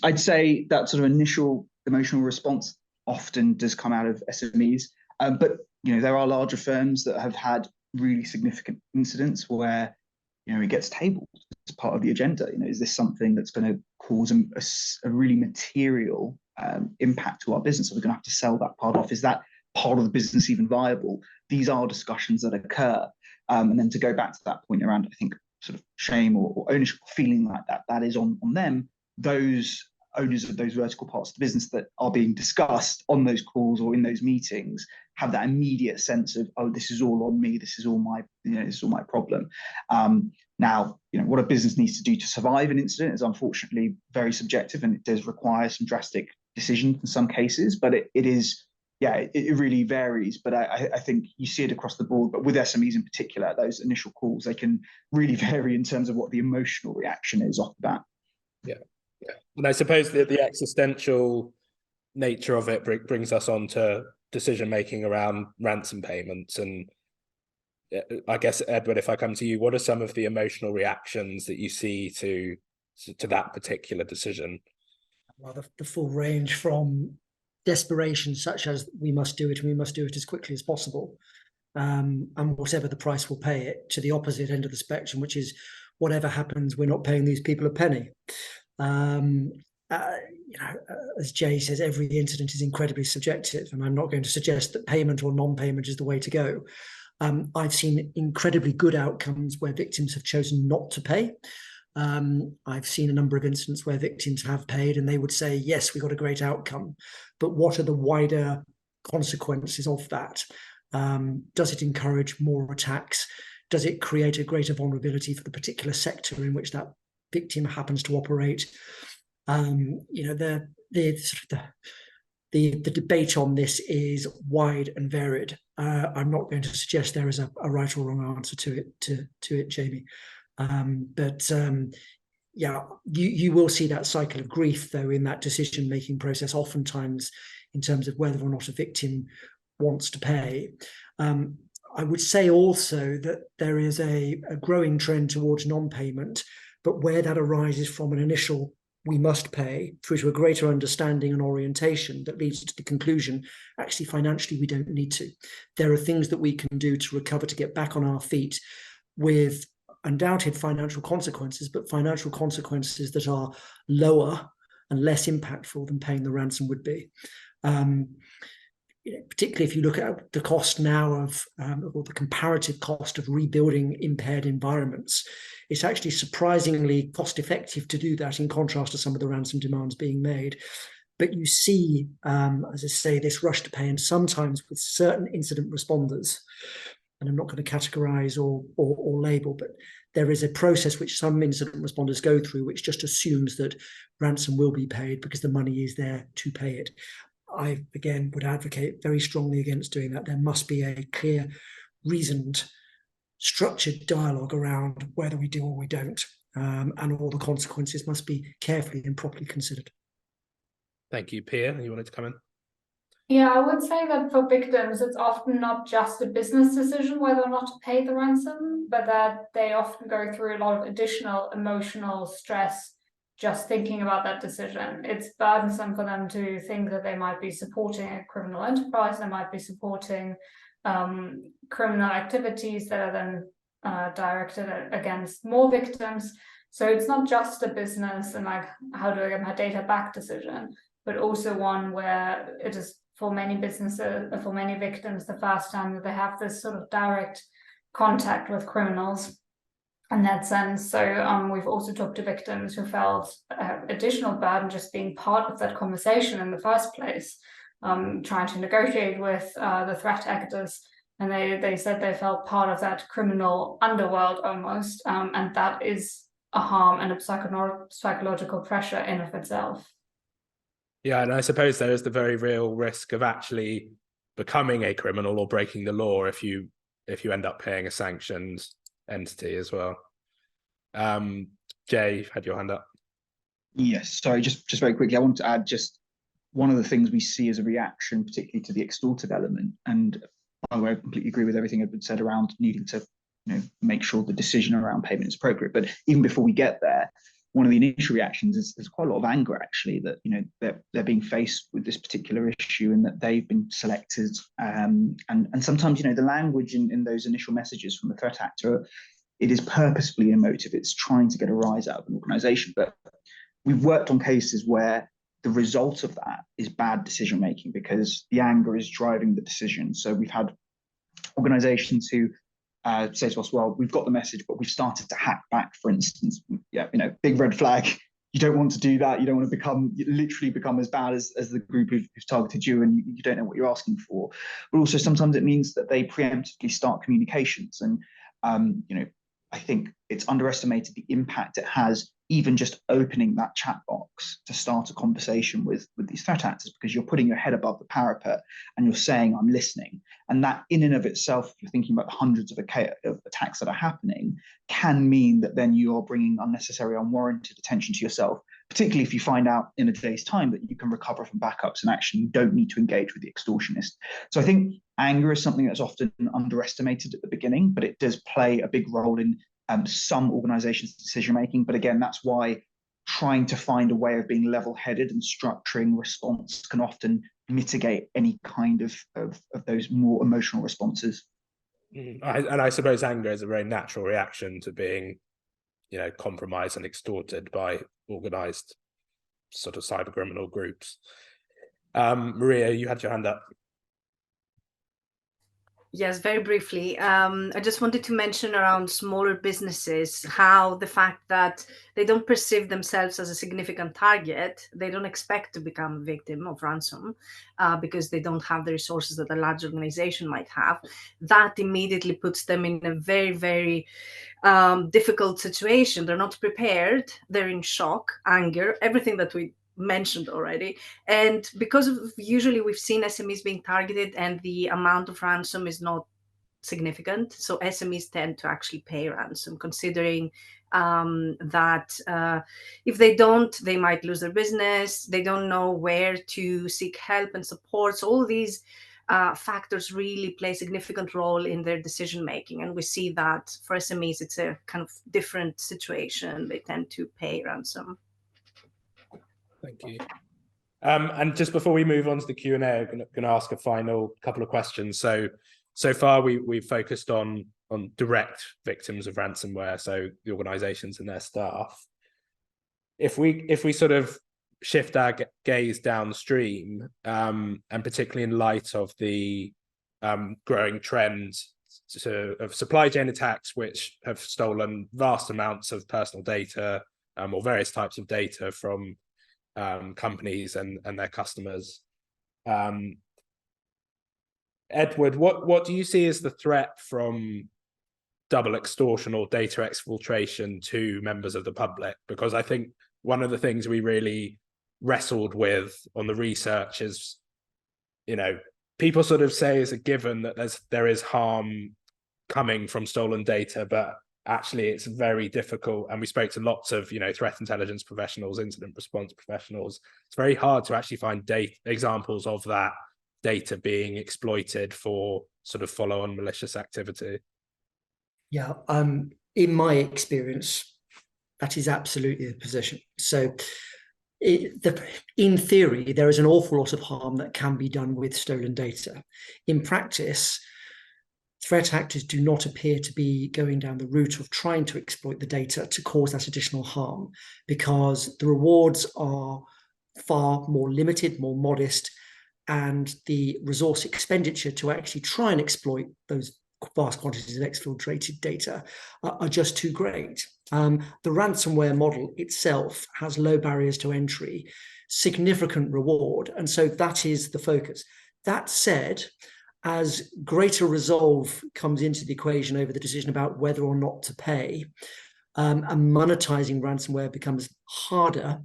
I'd say that sort of initial emotional response often does come out of SMEs, but there are larger firms that have had really significant incidents where it gets tabled as part of the agenda. Is this something that's going to cause a really material impact to our business? Are we going to have to sell that part off? Is that part of the business even viable? These are discussions that occur, and then to go back to that point around, I think, sort of shame or ownership, feeling like that is on them. Those owners of those vertical parts of the business that are being discussed on those calls or in those meetings have that immediate sense of, oh, this is all on me, this is all my this is all my problem. Now, what a business needs to do to survive an incident is unfortunately very subjective, and it does require some drastic decisions in some cases, but it is, it really varies. But I think you see it across the board, but with SMEs in particular, those initial calls, they can really vary in terms of what the emotional reaction is off the bat. Yeah. And I suppose that the existential nature of it brings us on to decision-making around ransom payments. And I guess, Edward, if I come to you, what are some of the emotional reactions that you see to that particular decision? Well, the full range from desperation, such as we must do it and we must do it as quickly as possible, and whatever the price will pay it, to the opposite end of the spectrum, which is whatever happens, we're not paying these people a penny. As Jay says, every incident is incredibly subjective, and I'm not going to suggest that payment or non-payment is the way to go. I've seen incredibly good outcomes where victims have chosen not to pay. I've seen a number of incidents where victims have paid and they would say, yes, we got a great outcome, but what are the wider consequences of that? Does it encourage more attacks? Does it create a greater vulnerability for the particular sector in which that victim happens to operate? The debate on this is wide and varied. I'm not going to suggest there is a right or wrong answer to it, Jamie. You will see that cycle of grief, though, in that decision-making process, oftentimes in terms of whether or not a victim wants to pay. I would say also that there is a growing trend towards non-payment, but where that arises from an initial we must pay through to a greater understanding and orientation that leads to the conclusion, actually, financially, we don't need to. There are things that we can do to recover, to get back on our feet with undoubted financial consequences, but financial consequences that are lower and less impactful than paying the ransom would be. Particularly if you look at the cost now of, or the comparative cost of rebuilding impaired environments, it's actually surprisingly cost effective to do that in contrast to some of the ransom demands being made. But you see, as I say, this rush to pay, and sometimes with certain incident responders, and I'm not going to categorize or label, but there is a process which some incident responders go through, which just assumes that ransom will be paid because the money is there to pay it. I, again, would advocate very strongly against doing that. There must be a clear, reasoned, structured dialogue around whether we do or we don't, and all the consequences must be carefully and properly considered. Thank you. Pia, you wanted to come in? Yeah, I would say that for victims, it's often not just a business decision whether or not to pay the ransom, but that they often go through a lot of additional emotional stress just thinking about that decision. It's burdensome for them to think that they might be supporting a criminal enterprise, they might be supporting criminal activities that are then directed against more victims. So it's not just a business and like, how do I get my data back decision, but also one where it is for many businesses, for many victims, the first time that they have this sort of direct contact with criminals in that sense. So we've also talked to victims who felt additional burden just being part of that conversation in the first place, trying to negotiate with the threat actors. And they said they felt part of that criminal underworld almost, and that is a harm and a psychological pressure in of itself. Yeah, and I suppose there is the very real risk of actually becoming a criminal or breaking the law if you end up paying a sanctioned entity as well. Jay, you've had your hand up. Yes, sorry, just very quickly, I want to add just one of the things we see as a reaction, particularly to the extortive element, and by the way, I completely agree with everything Edward said around needing to, make sure the decision around payment is appropriate. But even before we get there, one of the initial reactions is quite a lot of anger, actually, that they're being faced with this particular issue and that they've been selected. And sometimes, the language in those initial messages from the threat actor, it is purposefully emotive. It's trying to get a rise out of an organization. But we've worked on cases where the result of that is bad decision making because the anger is driving the decision. So we've had organizations who say to us, well, we've got the message, but we've started to hack back, for instance. Yeah, big red flag. You don't want to do that. You don't want to literally become as bad as the group who've targeted you, and you don't know what you're asking for. But also sometimes it means that they preemptively start communications. And, I think it's underestimated the impact it has, even just opening that chat box to start a conversation with these threat actors, because you're putting your head above the parapet and you're saying, I'm listening. And that in and of itself, if you're thinking about the hundreds of attacks that are happening, can mean that then you're bringing unnecessary, unwarranted attention to yourself, particularly if you find out in a day's time that you can recover from backups and actually you don't need to engage with the extortionist. So I think anger is something that's often underestimated at the beginning, but it does play a big role in some organizations' decision-making. But again, that's why trying to find a way of being level-headed and structuring response can often mitigate any kind of those more emotional responses. And I suppose anger is a very natural reaction to being, compromised and extorted by organized sort of cyber criminal groups. Maria, you had your hand up. Yes, very briefly. I just wanted to mention around smaller businesses, how the fact that they don't perceive themselves as a significant target, they don't expect to become a victim of ransom because they don't have the resources that a large organization might have. That immediately puts them in a very, very difficult situation. They're not prepared. They're in shock, anger, everything that we mentioned already. And because of, usually we've seen SMEs being targeted and the amount of ransom is not significant. So SMEs tend to actually pay ransom, considering that if they don't, they might lose their business. They don't know where to seek help and support. So all these factors really play a significant role in their decision making. And we see that for SMEs, it's a kind of different situation. They tend to pay ransom. Thank you. And just before we move on to the Q&A, I'm going to ask a final couple of questions. So far, we've focused on direct victims of ransomware, so the organizations and their staff. If we sort of shift our gaze downstream, and particularly in light of the growing trend of supply chain attacks, which have stolen vast amounts of personal data or various types of data from companies and their customers. Edward, what do you see as the threat from double extortion or data exfiltration to members of the public? Because I think one of the things we really wrestled with on the research is, people sort of say as a given that there is harm coming from stolen data, but actually it's very difficult. And we spoke to lots of threat intelligence professionals, incident response professionals. It's very hard to actually find examples of that data being exploited for sort of follow-on malicious activity. Yeah, in my experience, that is absolutely the position. So in theory, there is an awful lot of harm that can be done with stolen data. In practice, threat actors do not appear to be going down the route of trying to exploit the data to cause that additional harm, because the rewards are far more limited, more modest, and the resource expenditure to actually try and exploit those vast quantities of exfiltrated data are just too great. The ransomware model itself has low barriers to entry, significant reward, and so that is the focus. That said, as greater resolve comes into the equation over the decision about whether or not to pay, and monetizing ransomware becomes harder,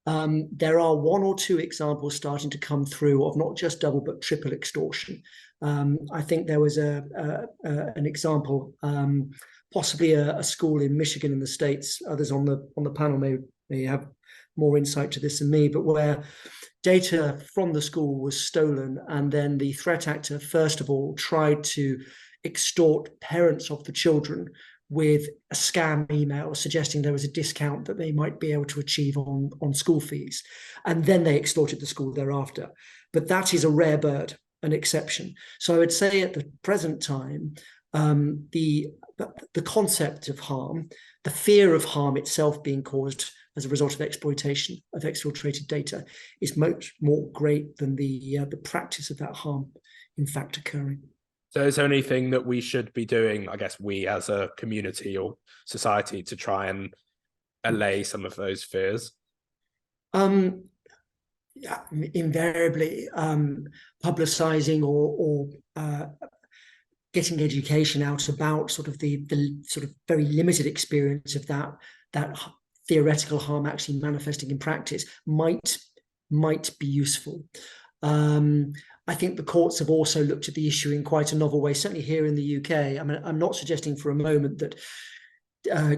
there are one or two examples starting to come through of not just double but triple extortion. I think there was an example, possibly a school in Michigan in the States. Others on the panel may have more insight to this than me, but where data from the school was stolen, and then the threat actor, first of all, tried to extort parents of the children with a scam email suggesting there was a discount that they might be able to achieve on school fees. And then they extorted the school thereafter. But that is a rare bird, an exception. So I would say at the present time, the concept of harm, the fear of harm itself being caused as a result of exploitation of exfiltrated data is much more great than the practice of that harm in fact occurring. So is there anything that we should be doing, I guess we as a community or society, to try and allay some of those fears? Yeah, invariably publicizing or getting education out about sort of the sort of very limited experience of that theoretical harm actually manifesting in practice might be useful. I think the courts have also looked at the issue in quite a novel way, certainly here in the UK. I mean, I'm not suggesting for a moment that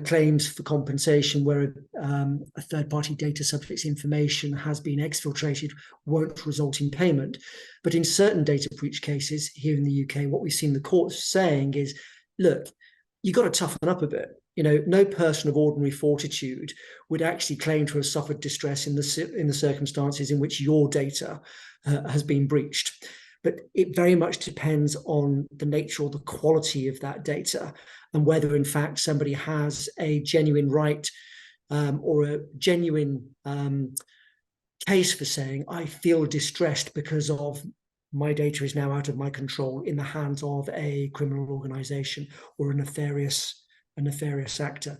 claims for compensation where a third-party data subject's information has been exfiltrated won't result in payment. But in certain data breach cases here in the UK, what we've seen the courts saying is, look, you've got to toughen up a bit. You know, no person of ordinary fortitude would actually claim to have suffered distress in the circumstances in which your data has been breached. But it very much depends on the nature or the quality of that data and whether, in fact, somebody has a genuine right or a genuine case for saying, I feel distressed because of my data is now out of my control in the hands of a criminal organization or a nefarious actor.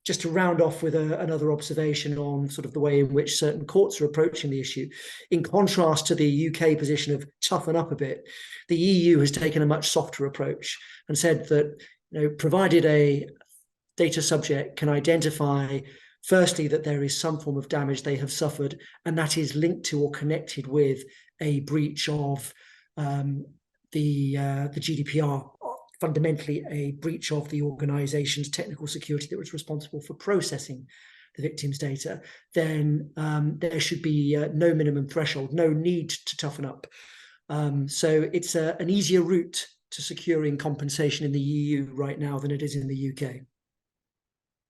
Just to round off with another observation on sort of the way in which certain courts are approaching the issue, in contrast to the UK position of toughen up a bit, the EU has taken a much softer approach and said that, you know, provided a data subject can identify, firstly, that there is some form of damage they have suffered, and that is linked to or connected with a breach of the GDPR, fundamentally a breach of the organization's technical security that was responsible for processing the victim's data, then there should be no minimum threshold, no need to toughen up. So it's an easier route to securing compensation in the EU right now than it is in the UK.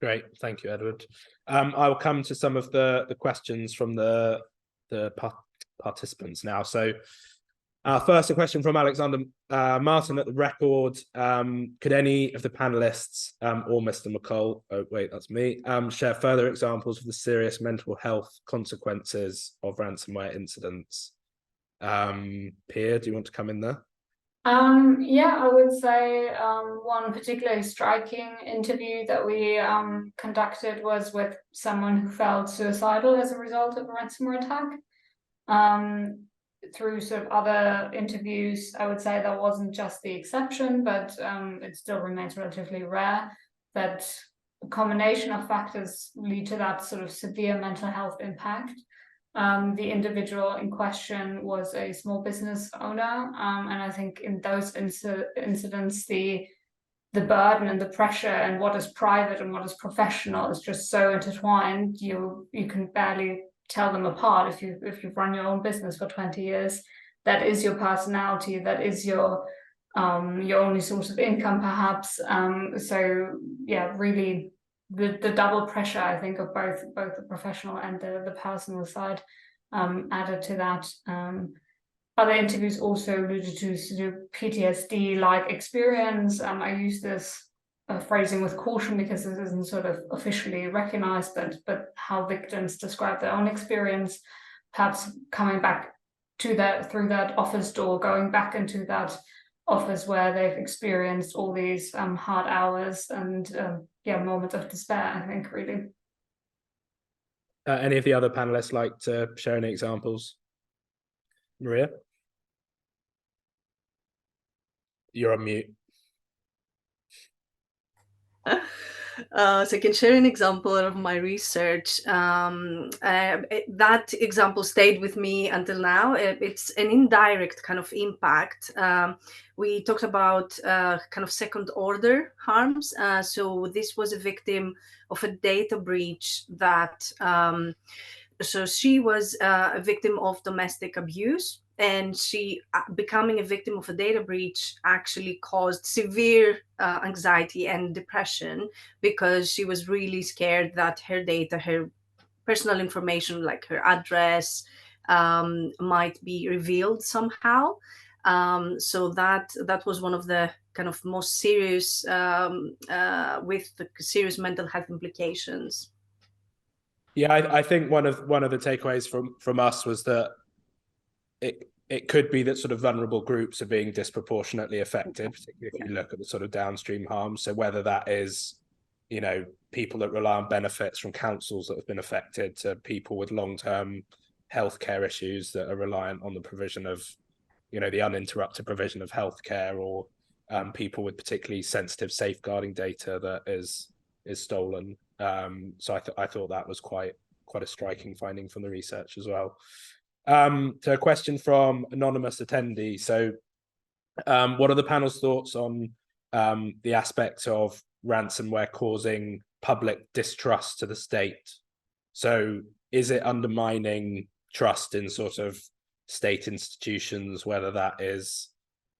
Great, thank you, Edward. I will come to some of the questions from the participants now. So first, a question from Alexander Martin at the Record. Could any of the panelists or Mr. McColl, oh wait, that's me, share further examples of the serious mental health consequences of ransomware incidents? Pia, do you want to come in there? Yeah, I would say one particularly striking interview that we conducted was with someone who felt suicidal as a result of a ransomware attack. Through sort of other interviews, I would say that wasn't just the exception, but it still remains relatively rare that a combination of factors lead to that sort of severe mental health impact. The individual in question was a small business owner, and I think in those incidents, the burden and the pressure and what is private and what is professional is just so intertwined. You can barely tell them apart. If you've run your own business for 20 years, that is your personality, that is your only source of income, perhaps. So yeah, really the double pressure, I think, of both the professional and the personal side added to that. Other interviews also alluded to sort of PTSD-like experience. I use this phrasing with caution because this isn't sort of officially recognized, but how victims describe their own experience, perhaps coming back to that through that office door, going back into that office where they've experienced all these hard hours and moments of despair, I think, really. Any of the other panelists like to share any examples? Maria? You're on mute. So I can share an example of my research. That example stayed with me until now. It's an indirect kind of impact. We talked about kind of second order harms. So this was a victim of a data breach that So she was a victim of domestic abuse, and she becoming a victim of a data breach actually caused severe anxiety and depression, because she was really scared that her data, her personal information like her address, might be revealed somehow. So that was one of the kind of most serious, with the serious mental health implications. Yeah, I think one of the takeaways from us was that it could be that sort of vulnerable groups are being disproportionately affected, particularly if you look at the sort of downstream harm. So whether that is, you know, people that rely on benefits from councils that have been affected, to people with long-term healthcare issues that are reliant on the provision of, you know, the uninterrupted provision of healthcare, or people with particularly sensitive safeguarding data that is stolen. So I thought that was quite a striking finding from the research as well. So a question from anonymous attendee. So what are the panel's thoughts on the aspects of ransomware causing public distrust to the state? So is it undermining trust in sort of state institutions, whether that is,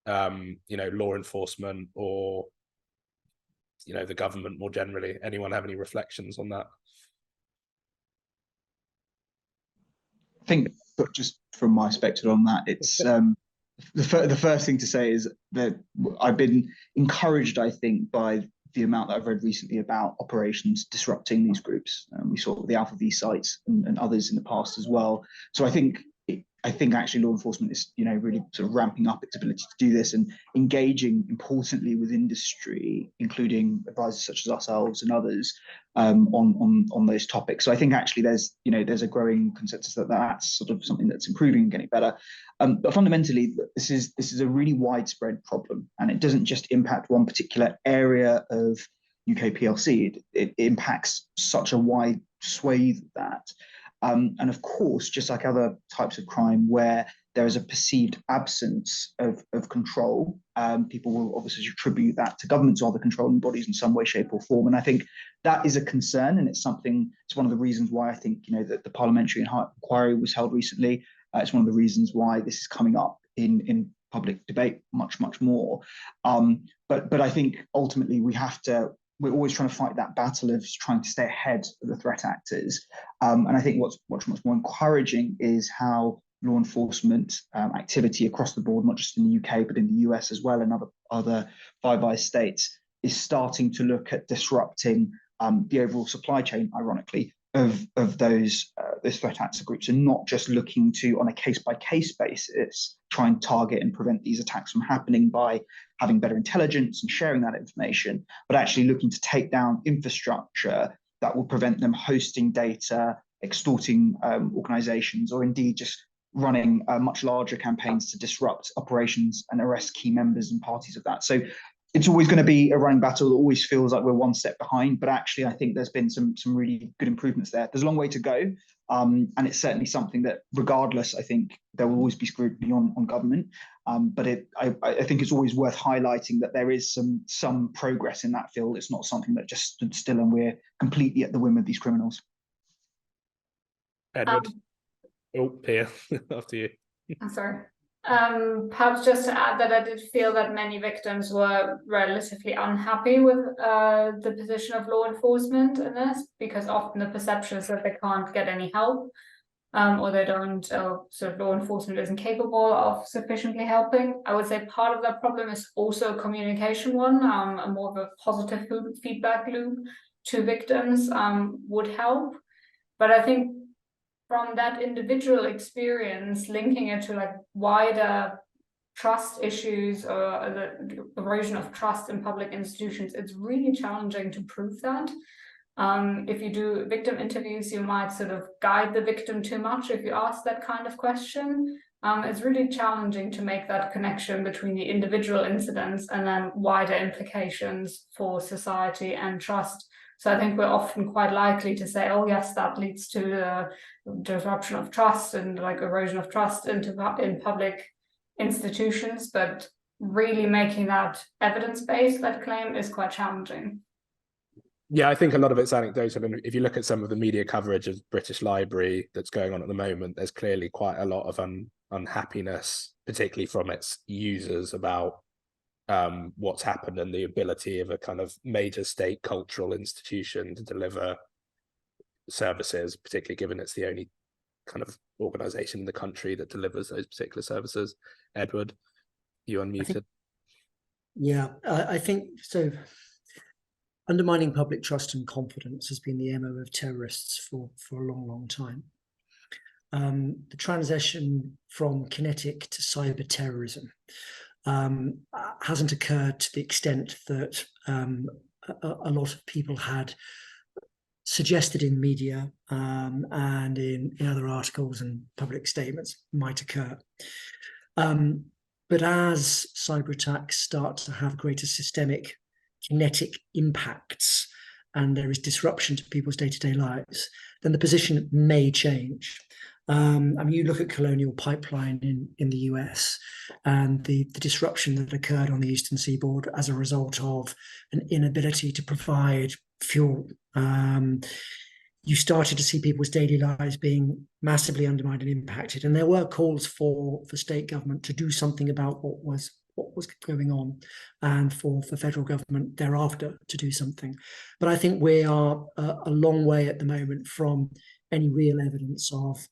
you know, law enforcement or, you know, the government more generally? Anyone have any reflections on that? I think, but just from my perspective on that, it's the first thing to say is that I've been encouraged, I think, by the amount that I've read recently about operations disrupting these groups. We saw the Alpha V sites and others in the past as well. So I think actually law enforcement is, you know, really sort of ramping up its ability to do this and engaging importantly with industry, including advisors such as ourselves and others, on those topics. So I think actually there's a growing consensus that that's sort of something that's improving and getting better. But fundamentally, this is a really widespread problem, and it doesn't just impact one particular area of UK PLC. It impacts such a wide swathe of that. And of course, just like other types of crime where there is a perceived absence of control, people will obviously attribute that to governments or other controlling bodies in some way, shape, or form. And I think that is a concern, and it's one of the reasons why I think, you know, that the parliamentary inquiry was held recently. It's one of the reasons why this is coming up in public debate much more. But I think ultimately we're always trying to fight that battle of trying to stay ahead of the threat actors. And I think what's much more encouraging is how law enforcement activity across the board, not just in the UK, but in the US as well, and other Five Eyes states, is starting to look at disrupting the overall supply chain, ironically, of those threat actor groups, and not just looking to, on a case-by-case basis, try and target and prevent these attacks from happening by having better intelligence and sharing that information, but actually looking to take down infrastructure that will prevent them hosting data, extorting organizations, or indeed just running much larger campaigns to disrupt operations and arrest key members and parties of that. So it's always going to be a running battle. It always feels like we're one step behind, but actually I think there's been some really good improvements there. There's a long way to go, and it's certainly something that, regardless, I think there will always be scrutiny on government. But I think it's always worth highlighting that there is some progress in that field. It's not something that just stood still and we're completely at the whim of these criminals. Edward. Pia, after you. I'm sorry. Perhaps just to add that I did feel that many victims were relatively unhappy with the position of law enforcement in this, because often the perception is that they can't get any help, or they don't, sort of law enforcement isn't capable of sufficiently helping. I would say part of that problem is also a communication one, a more of a positive feedback loop to victims would help. But I think from that individual experience, linking it to like wider trust issues or the erosion of trust in public institutions, it's really challenging to prove that. If you do victim interviews, you might sort of guide the victim too much if you ask that kind of question. It's really challenging to make that connection between the individual incidents and then wider implications for society and trust. So I think we're often quite likely to say, oh yes, that leads to the disruption of trust and like erosion of trust in public institutions, but really making that evidence-based, that claim, is quite challenging. Yeah, I think a lot of it's anecdotal. And if you look at some of the media coverage of British Library that's going on at the moment, there's clearly quite a lot of unhappiness, particularly from its users, about what's happened and the ability of a kind of major state cultural institution to deliver services, particularly given it's the only kind of organization in the country that delivers those particular services. Edward, you unmuted. I think so. Undermining public trust and confidence has been the MO of terrorists for a long time. The transition from kinetic to cyber terrorism hasn't occurred to the extent that a lot of people had suggested in media and in other articles and public statements might occur. But as cyber attacks start to have greater systemic kinetic impacts and there is disruption to people's day-to-day lives, then the position may change. I mean, you look at Colonial Pipeline in the US and the disruption that occurred on the Eastern Seaboard as a result of an inability to provide fuel. You started to see people's daily lives being massively undermined and impacted. And there were calls for state government to do something about what was going on, and for federal government thereafter to do something. But I think we are a long way at the moment from any real evidence of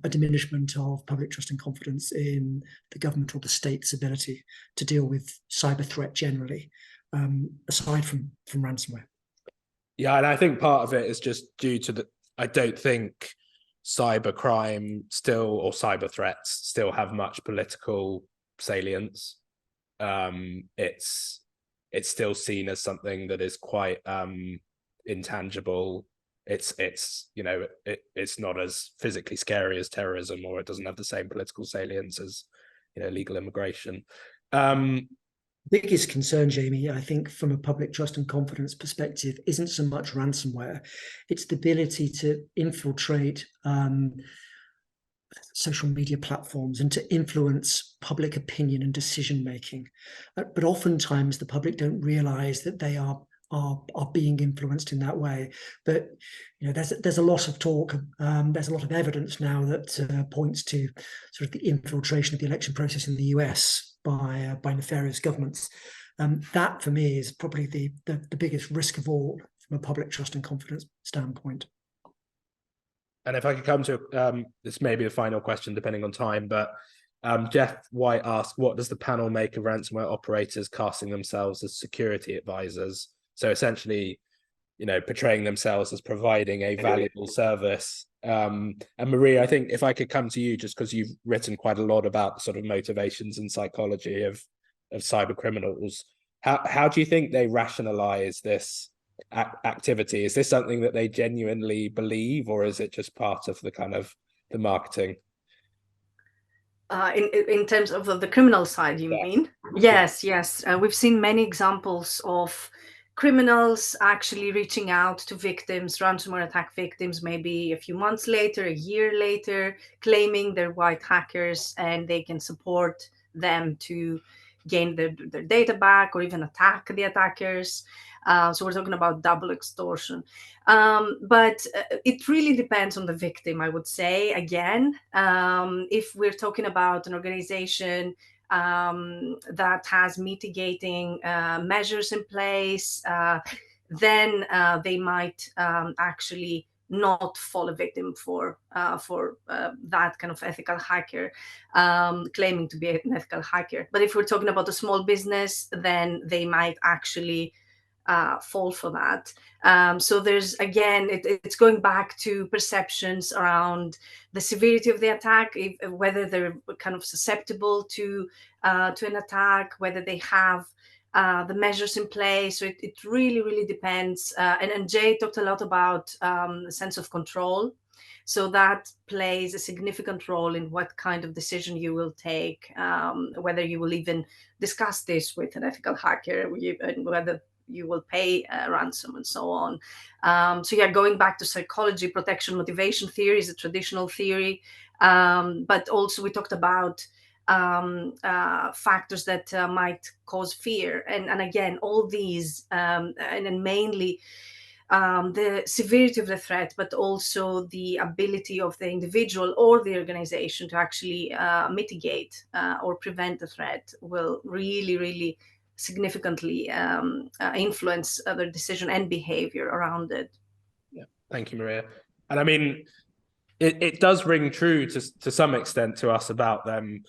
a diminishment of public trust and confidence in the government or the state's ability to deal with cyber threat generally, aside from ransomware. Yeah, and I think part of it is just due to I don't think cybercrime or cyber threats still have much political salience. It's still seen as something that is quite intangible. It's not as physically scary as terrorism, or it doesn't have the same political salience as legal immigration. Biggest concern, Jamie, I think, from a public trust and confidence perspective, isn't so much ransomware. It's the ability to infiltrate social media platforms and to influence public opinion and decision making. But oftentimes the public don't realize that they are being influenced in that way. But there's a lot of talk, there's a lot of evidence now that points to sort of the infiltration of the election process in the US by nefarious governments. That for me is probably the biggest risk of all from a public trust and confidence standpoint. And if I could come to this may be the final question depending on time, but Jeff White asked, what does the panel make of ransomware operators casting themselves as security advisors? So essentially, portraying themselves as providing a valuable service. And Maria, I think if I could come to you, just because you've written quite a lot about the sort of motivations and psychology of cyber criminals, how do you think they rationalize this activity? Is this something that they genuinely believe, or is it just part of the kind of the marketing? In terms of the criminal side, you mean? Yes. We've seen many examples of criminals actually reaching out to victims, ransomware attack victims, maybe a few months later, a year later, claiming they're white hackers and they can support them to gain their data back or even attack the attackers. So we're talking about double extortion. But it really depends on the victim, I would say. Again, if we're talking about an organization that has mitigating measures in place, then they might actually not fall a victim for that kind of ethical hacker, claiming to be an ethical hacker. But if we're talking about a small business, then they might actually fall for that. So there's, again, it's going back to perceptions around the severity of the attack, whether they're kind of susceptible to an attack, whether they have the measures in place. So it really, really depends. And Jay talked a lot about a sense of control. So that plays a significant role in what kind of decision you will take, whether you will even discuss this with an ethical hacker, and whether you will pay a ransom and so on. So yeah, going back to psychology, protection motivation theory is a traditional theory. But also we talked about factors that might cause fear. And again, all these, and then mainly the severity of the threat, but also the ability of the individual or the organization to actually mitigate or prevent the threat will really, really significantly influence their decision and behavior around it. Yeah, thank you, Maria. And I mean, it does ring true to some extent to us about them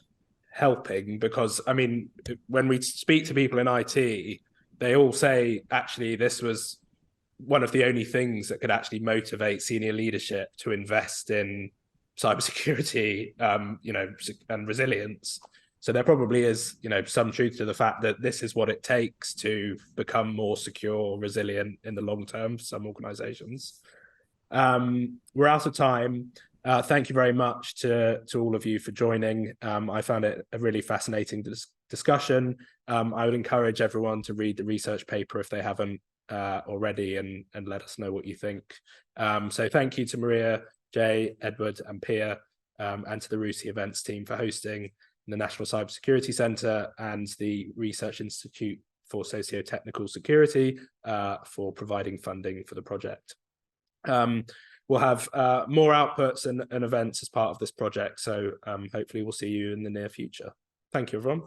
helping, because I mean, when we speak to people in IT, they all say actually this was one of the only things that could actually motivate senior leadership to invest in cybersecurity, and resilience. So there probably is, some truth to the fact that this is what it takes to become more secure, resilient in the long term for some organizations. We're out of time. Thank you very much to all of you for joining. I found it a really fascinating discussion. I would encourage everyone to read the research paper if they haven't already, and let us know what you think. So thank you to Maria, Jay, Edward, and Pia, and to the RUSI events team for hosting, the National Cybersecurity Centre and the Research Institute for Socio-Technical Security for providing funding for the project. We'll have more outputs and events as part of this project, so hopefully we'll see you in the near future. Thank you, everyone.